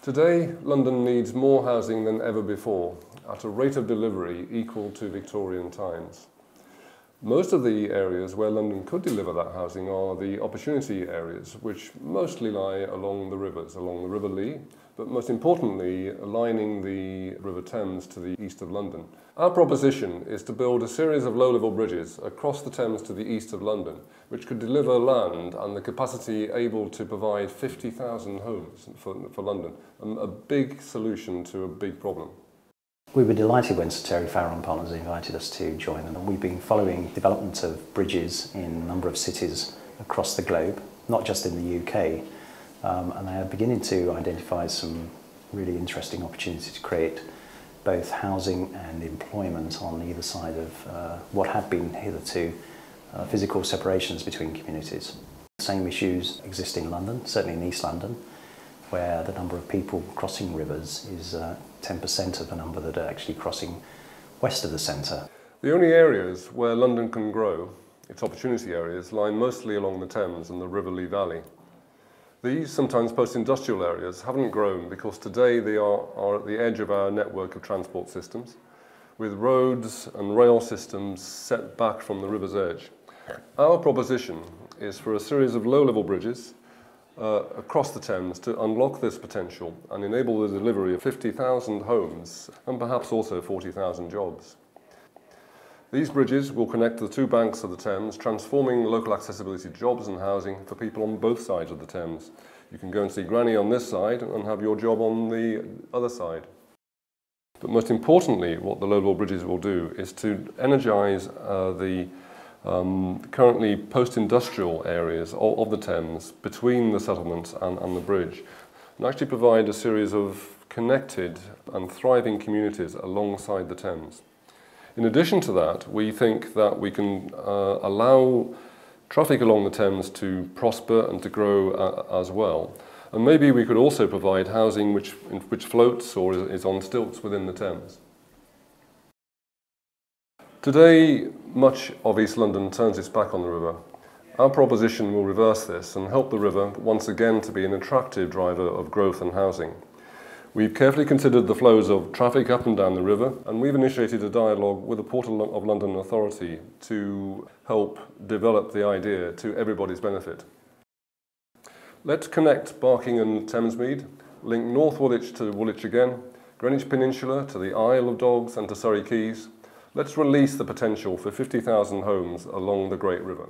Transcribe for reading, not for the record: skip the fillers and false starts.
Today, London needs more housing than ever before, at a rate of delivery equal to Victorian times. Most of the areas where London could deliver that housing are the opportunity areas, which mostly lie along the rivers, along the River Lee, but most importantly, lining the River Thames to the east of London. Our proposition is to build a series of low-level bridges across the Thames to the east of London, which could deliver land and the capacity able to provide 50,000 homes for London, a big solution to a big problem. We were delighted when Sir Terry Farrell and Partners invited us to join them. We've been following development of bridges in a number of cities across the globe, not just in the UK, and they are beginning to identify some really interesting opportunities to create both housing and employment on either side of what had been hitherto physical separations between communities. The same issues exist in London, certainly in East London, where the number of people crossing rivers is 10% of the number that are actually crossing west of the centre. The only areas where London can grow, its opportunity areas, lie mostly along the Thames and the River Lee Valley. These, sometimes post-industrial areas, haven't grown because today they are at the edge of our network of transport systems, with roads and rail systems set back from the river's edge. Our proposition is for a series of low-level bridges across the Thames to unlock this potential and enable the delivery of 50,000 homes and perhaps also 40,000 jobs. These bridges will connect the two banks of the Thames, transforming local accessibility to jobs and housing for people on both sides of the Thames. You can go and see Granny on this side and have your job on the other side. But most importantly, what the low-level bridges will do is to energise the currently post-industrial areas of the Thames between the settlements and the bridge, and actually provide a series of connected and thriving communities alongside the Thames. In addition to that, we think that we can allow traffic along the Thames to prosper and to grow as well. And maybe we could also provide housing which floats or is on stilts within the Thames. Today, much of East London turns its back on the river. Our proposition will reverse this and help the river once again to be an attractive driver of growth and housing. We've carefully considered the flows of traffic up and down the river, and we've initiated a dialogue with the Port of London Authority to help develop the idea to everybody's benefit. Let's connect Barking and Thamesmead, link North Woolwich to Woolwich again, Greenwich Peninsula to the Isle of Dogs and to Surrey Quays. Let's release the potential for 50,000 homes along the Great River.